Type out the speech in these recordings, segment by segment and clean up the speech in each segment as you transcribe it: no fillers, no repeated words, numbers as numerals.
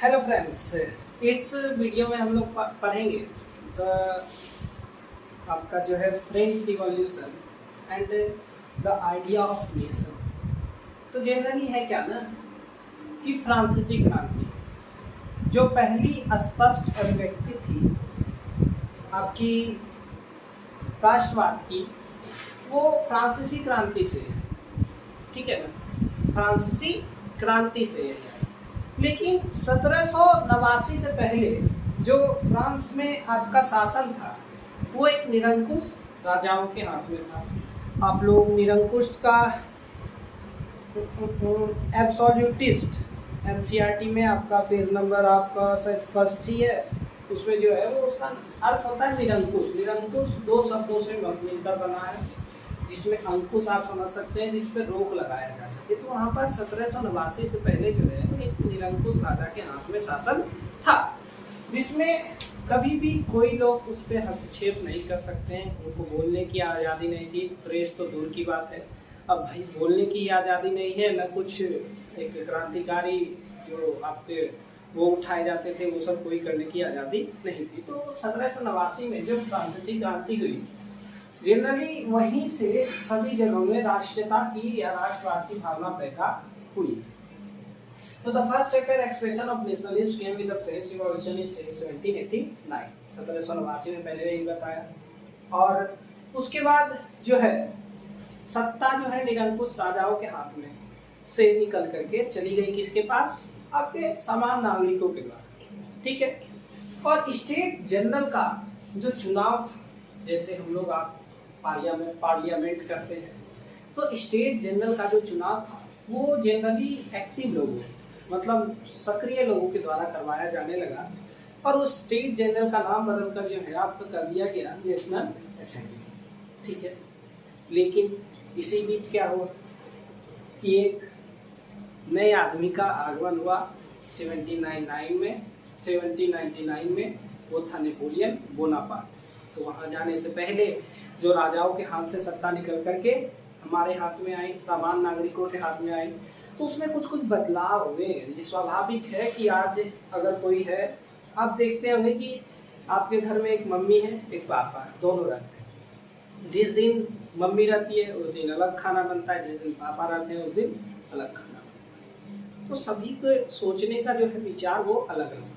Hello friends, इस video में हम लोग पढ़ेंगे आपका जो है French revolution and the idea of nation. तो जनरली है क्या ना कि फ्रांसीसी क्रांति जो पहली स्पष्ट अभिव्यक्ति थी आपकी राष्ट्रवाद की, वो फ्रांसीसी क्रांति से है। ठीक है ना, फ्रांसीसी क्रांति से है। लेकिन 1789 से पहले जो फ्रांस में आपका शासन था वो एक निरंकुश राजाओं के हाथ में था। आप लोग निरंकुश का एब्सोल्यूटिस्ट एनसीईआरटी में आपका पेज नंबर आपका शायद फर्स्ट ही है, उसमें जो है वो उसका अर्थ होता है निरंकुश। निरंकुश दो शब्दों से मिलकर बना है, जिसमें अंकुश आप समझ सकते हैं जिस पर रोक लगाया जा सके। तो वहाँ पर 1789 से पहले जो है एक निरंकुश राजा के हाथ में शासन था, जिसमें कभी भी कोई लोग उस पर हस्तक्षेप नहीं कर सकते हैं। उनको बोलने की आज़ादी नहीं थी, प्रेस तो दूर की बात है। अब भाई बोलने की आज़ादी नहीं है, न कुछ एक क्रांतिकारी जो आपके वो उठाए जाते थे वो सब कोई करने की आज़ादी नहीं थी। तो 1789 में जो फ्रांसीसी क्रांति हुई, जनरली वहीं से सभी जगहों में राष्ट्रीयता की या राष्ट्रवाद की भावना पैदा हुई। तो the first sector expression of nationalism came with the French revolution in 1789। 1789 में पहले ही बताया। और उसके बाद जो है सत्ता जो है निरंकुश राजाओं के हाथ में से निकल करके चली गई किसके पास? आपके सामान्य नागरिकों के द्वारा। ठीक है। और स्टेट जनरल का जो चुनाव था, जैसे हम लोग आप पार्लियामेंट करते हैं, तो स्टेट जनरल का जो चुनाव था वो जनरली एक्टिव लोगों मतलब सक्रिय लोगों के द्वारा करवाया जाने लगा। और उस स्टेट जनरल का नाम बदलकर जो है आपको कर दिया गया नेशनल असेंबली। ठीक है। लेकिन इसी बीच क्या हुआ कि एक नए आदमी का आगमन हुआ 1799 में। वो था नेपोलियन बोनापार्ट। तो वहाँ जाने से पहले जो राजाओं के हाथ से सत्ता निकल करके हमारे हाथ में आई, सामान्य नागरिकों के हाथ में आई, तो उसमें कुछ बदलाव हुए। ये स्वाभाविक है कि आज अगर कोई है, आप देखते होंगे कि आपके घर में एक मम्मी है एक पापा है, दोनों रहते हैं। जिस दिन मम्मी रहती है उस दिन अलग खाना बनता है, जिस दिन पापा रहते हैं उस दिन अलग खाना बनता है। तो सभी को सोचने का जो है विचार वो अलग अलग।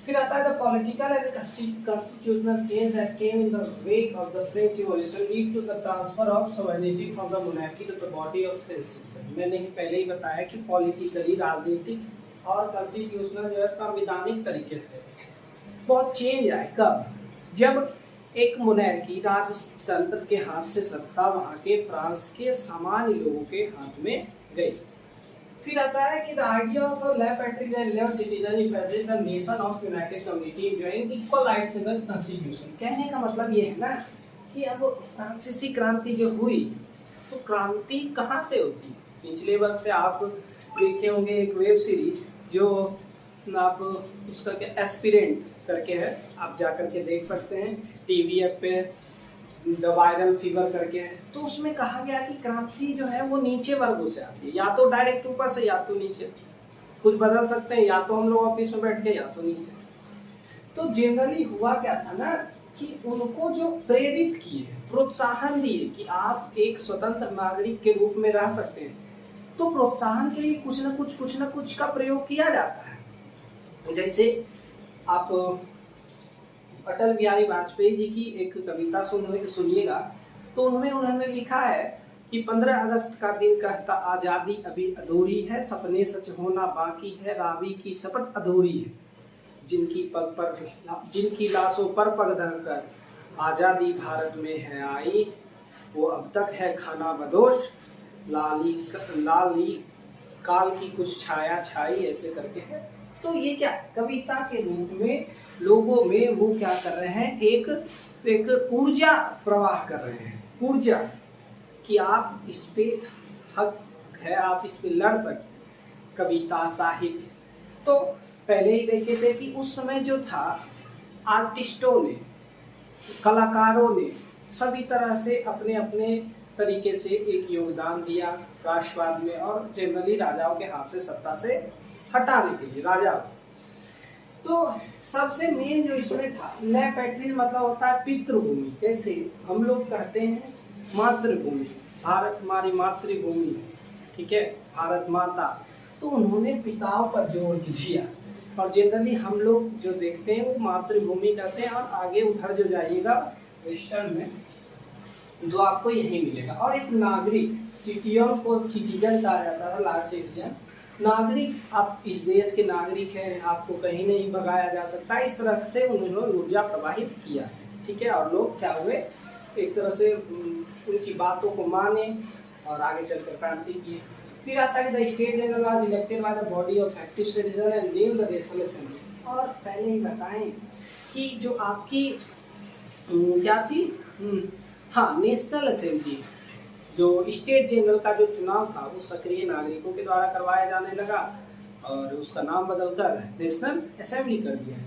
फिर आता है the political and constitutional change that came in the wake of the French Revolution lead to the transfer of sovereignty from the monarchy to the body of French citizens। मैंने पहले ही बताया कि पॉलिटिकली राजनीतिक और कॉन्स्टिट्यूशनल जो है संवैधानिक तरीके से बहुत चेंज आए। कब? जब एक मोनार्की राजतंत्र के हाथ से सत्ता वहाँ के फ्रांस के सामान्य लोगों के हाथ में गई। फिर आता है कि the idea of a lab Patrick and le citizen affected the nation of united community enjoying equal rights in the constitution. कहने का मतलब ये है ना कि अब फ्रांसीसी क्रांति जो हुई, तो क्रांति कहाँ से होती? पिछले वर्ष से आप देखे होंगे एक वेब सीरीज जो आप उसका क्या एस्पिरेंट करके है, आप जा करके देख सकते हैं टीवी ऐप पे, द वायरल फीवर करके है। तो उसमें कहा गया कि क्रांति जो है वो नीचे वर्गों से आती है, या तो डायरेक्ट ऊपर से या तो नीचे। कुछ बदल सकते हैं, या तो हम लोग ऑफिस में बैठ के या तो नीचे। तो जनरली हुआ क्या था ना कि उनको जो प्रेरित किए, प्रोत्साहन दिए कि आप एक स्वतंत्र नागरिक के रूप में रह सकते हैं, तो प्रोत्साहन के लिए कुछ न कुछ का प्रयोग किया जाता है। जैसे आप अटल बिहारी वाजपेयी जी की एक कविता सुनिएगा, तो उनमें उन्होंने लिखा है कि 15 अगस्त का दिन कहता आज़ादी अभी अधूरी है, सपने सच होना बाकी है, रावी की शपथ अधूरी है, जिनकी लाशों पर पग धरकर आज़ादी भारत में है आई, वो अब तक है खाना बदोश, लाली काल की कुछ छाया छाई, ऐसे करके है। तो ये क्या कविता के रूप में लोगों में वो क्या कर रहे हैं, एक ऊर्जा प्रवाह कर रहे हैं, ऊर्जा कि आप इस पे हक है, आप इस पे लड़ सकते। कविता साहित्य तो पहले ही देखे थे कि उस समय जो था आर्टिस्टों ने, कलाकारों ने सभी तरह से अपने अपने तरीके से एक योगदान दिया राष्ट्रवाद में, और जनरली राजाओं के हाथ से सत्ता से हटाने के लिए, राजा तो सबसे मेन जो इसमें था, ले पैट्रिज मतलब होता है पितृभूमि। जैसे हम लोग कहते हैं मातृभूमि, भारत हमारी मातृभूमि है, ठीक है, भारत माता। तो उन्होंने पिताओं पर जोर दिया, और जनरली हम लोग जो देखते हैं वो मातृभूमि कहते हैं। और आगे उधर जो जाइएगा वेस्टर्न में, जो आपको यही मिलेगा। और एक नागरिक, सिटिजन को सिटीजन कहा जाता था, लार्ज सिटीजन, नागरिक, आप इस देश के नागरिक हैं, आपको कहीं नहीं भगाया जा सकता। इस तरह से उन्होंने ऊर्जा प्रवाहित किया, ठीक है। और लोग क्या हुए, एक तरह से उनकी बातों को माने और आगे चलकर क्रांति की। फिर आता है the state general was elected by the body of active citizen and name the national assembly. और पहले ही बताएं कि जो आपकी क्या थी, हाँ, नेशनल असेंबली, जो स्टेट जनरल का जो चुनाव था वो सक्रिय नागरिकों के द्वारा करवाया जाने लगा, और उसका नाम बदलकर नेशनल असेंबली कर दिया।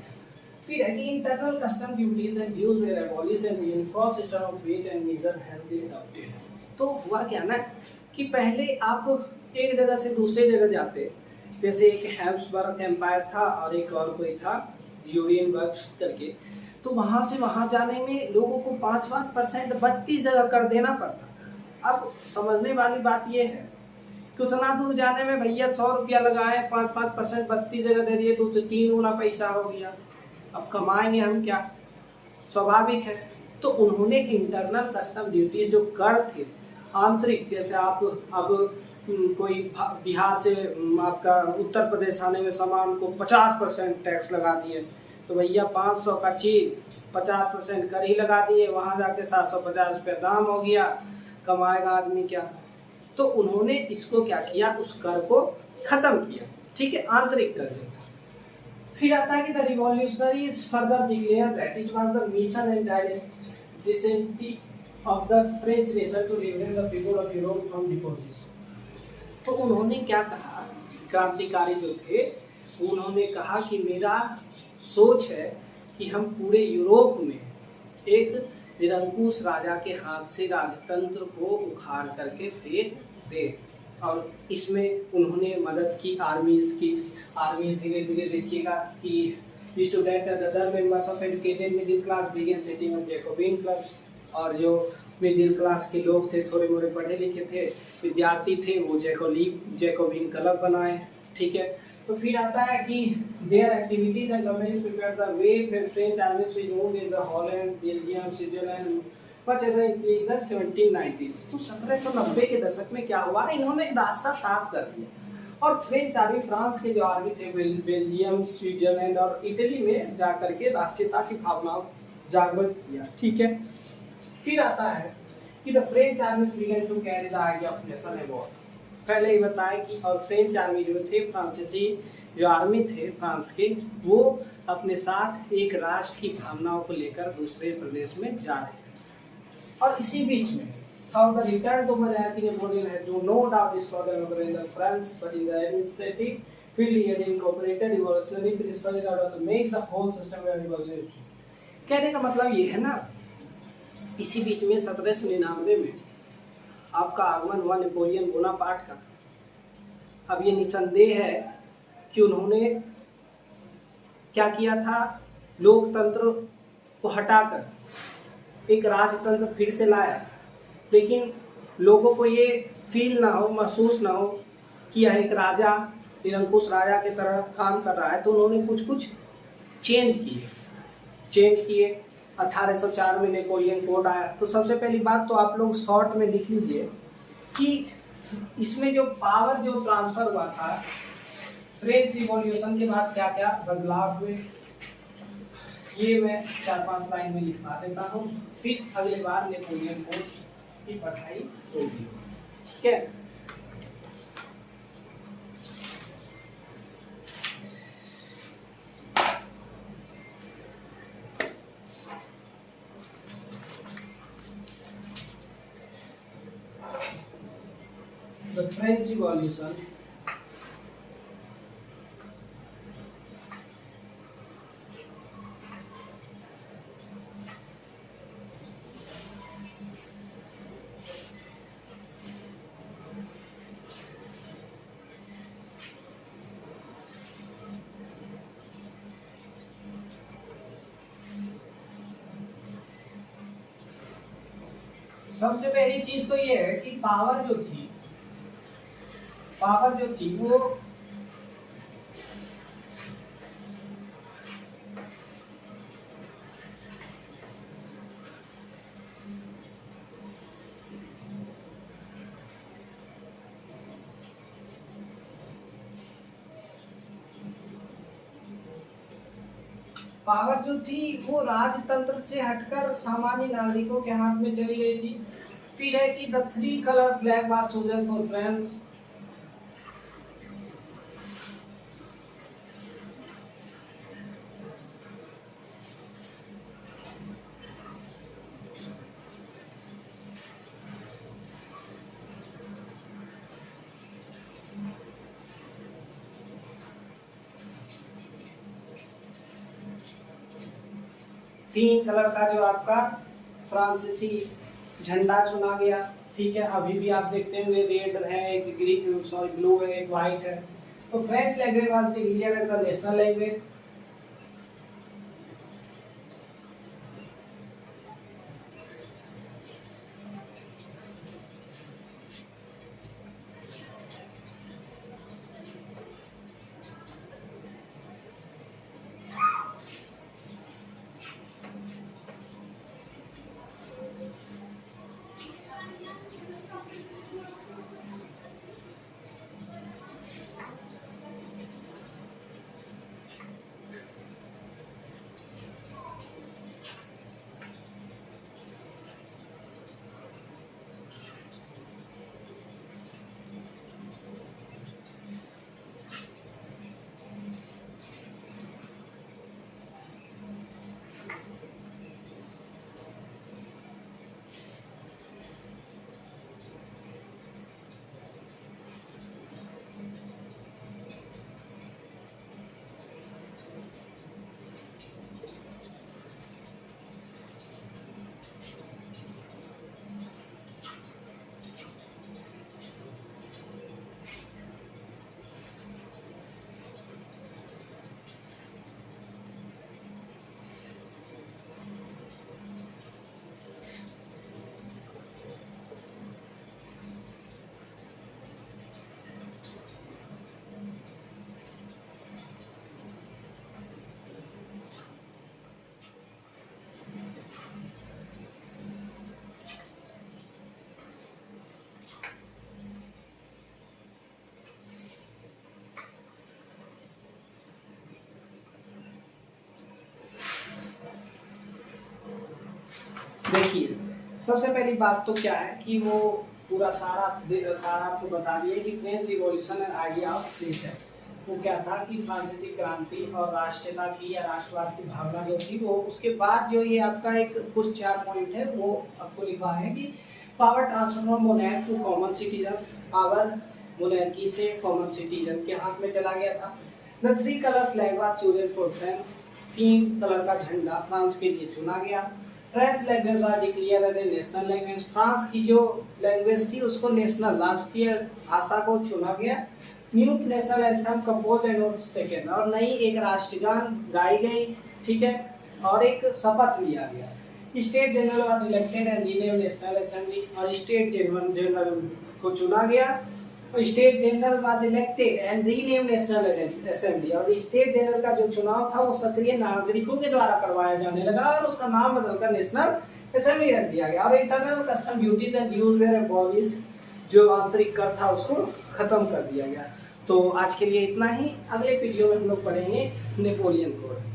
फिर है कि internal custom duties and dues were abolished and uniform system of weight and measure has been adopted. तो हुआ क्या ना कि पहले आप एक जगह से दूसरे जगह जाते, जैसे एक हैब्सबर्ग एम्पायर था और एक और कोई था यूरियनबर्ग करके, तो वहाँ से वहाँ जाने में लोगों को 5% 32 जगह कर देना पड़ता था। अब समझने वाली बात यह है कि उतना दूर जाने में भैया 100 रुपया लगाए, 5% 32 जगह दे दिए तो 3 गुना पैसा हो गया। अब कमाएंगे हम क्या, स्वाभाविक है। तो उन्होंने इंटरनल कस्टम ड्यूटीज जो कर थे आंतरिक, जैसे आप अब कोई बिहार से आपका उत्तर प्रदेश आने में सामान को 50% टैक्स लगा दिए, तो भैया 500 का चीज 50% कर ही लगा दिए, वहाँ जाके 750 रुपये दाम हो गया, कमाएगा आदमी क्या। तो उन्होंने इसको क्या किया, उस कर को खत्म किया, ठीक है, आंतरिक कर दिया। फिर आता है कि the revolutionaries further declare that it was the mission and dynasty of the French nation to liberate the people of Europe from deposition. तो उन्होंने क्या कहा, क्रांतिकारी जो थे उन्होंने कहा कि मेरा सोच है कि हम पूरे यूरोप में एक निरंकुश राजा के हाथ से राजतंत्र को उखाड़ करके फेंक दे। और इसमें उन्होंने मदद की आर्मीज धीरे धीरे देखिएगा कि student and other members of educated middle class began setting up Jacobin clubs. और जो मिडिल क्लास के लोग थे, थोड़े मोड़े पढ़े लिखे थे, विद्यार्थी थे, वो जैकोबिन क्लब बनाए, ठीक है। तो फिर आता है कि their activities and government prepared the way for French army to move in the Holland, Belgium, Switzerland much ever in the 1790s। तो 1790 के दशक में क्या हुआ, इन्होंने रास्ता साफ कर दिया और फ्रेंच आर्मी, फ्रांस के जो आर्मी थे बेल्जियम, स्विट्जरलैंड और इटली में जाकर के राष्ट्रीयता की भावनाओं जागृत किया, ठीक है। फिर आता है कि the French army began to carry the idea of nation abroad. पहले ही बताया कि और फ्रेंच आर्मी जो थे, फ्रांसीसी जो आर्मी थे फ्रांस के, वो अपने साथ एक राष्ट्र की भावनाओं को लेकर दूसरे प्रदेश में जा रहे हैं। और इसी बीच में how the return to monarchy Napoleon had no doubt struggle over in the France, but in the administrative field he had incorporated revolutionary principles in order to make the whole system very positive। कहने का मतलब ये है ना, इसी बीच में 1799 में आपका आगमन हुआ नेपोलियन बोनापार्ट का। अब ये निसंदेह है कि उन्होंने क्या किया था, लोकतंत्र को हटाकर एक राजतंत्र फिर से लाया, लेकिन लोगों को ये फील ना हो, महसूस ना हो कि यह एक राजा, निरंकुश राजा की तरह काम कर रहा है। तो उन्होंने कुछ कुछ चेंज किए। 1804 में नेपोलियन कोड आया। तो सबसे पहली बात तो आप लोग शॉर्ट में लिख लीजिए कि इसमें जो पावर जो ट्रांसफर हुआ था फ्रेंच रिवॉल्यूशन के बाद क्या क्या बदलाव हुए, ये मैं 4-5 लाइन में लिखवा देता हूँ। फिर अगले बार नेपोलियन कोड की पढ़ाई होगी, ठीक है। The French Revolution सबसे पहली चीज तो ये है कि पावर जो थी वो जो थी वो राजतंत्र से हटकर सामान्य नागरिकों के हाथ में चली गई थी। फिर है कि the 3 colour flag was chosen for France. तीन कलर का जो आपका फ्रांसीसी झंडा चुना गया। ठीक है, अभी भी आप देखते हुए रेड है, एक ग्रीन सॉरी ब्लू है, एक व्हाइट है। तो French language was declared as the national language. देखिए, सबसे पहली बात तो क्या है कि वो पूरा सारा आपको बता दिया कि French revolution and idea of nature वो क्या था कि फ्रांसीसी क्रांति और राष्ट्रीयता की या राष्ट्रवाद की भावना जो थी वो। उसके बाद जो ये आपका एक कुछ 4 पॉइंट है वो आपको लिखा है कि power transfer from monarch to common citizen. Power monarchy से कॉमन सिटीजन के हाथ में चला गया था। The 3 colour flag was chosen for France. 3 colour का झंडा फ्रांस के लिए चुना गया। French language was declared as national language. France की जो लैंग्वेज थी उसको नेशनल राष्ट्रीय भाषा को चुना गया। New national anthem compose and notes taken, और नई एक राष्ट्रगान गाई गई। ठीक है, और एक शपथ लिया गया। State general was elected and renamed national assembly, और स्टेट जनरल को चुना गया। State general was elected and renamed national assembly, और स्टेट जनरल का जो चुनाव था वो सक्रिय नागरिकों के द्वारा करवाया जाने लगा और उसका नाम बदलकर नेशनल असेंबली रख दिया गया। और internal custom duties and dues were abolished, जो आंतरिक कर था उसको खत्म कर दिया गया। तो आज के लिए इतना ही। अगले वीडियो में हम लोग पढ़ेंगे नेपोलियन कोड।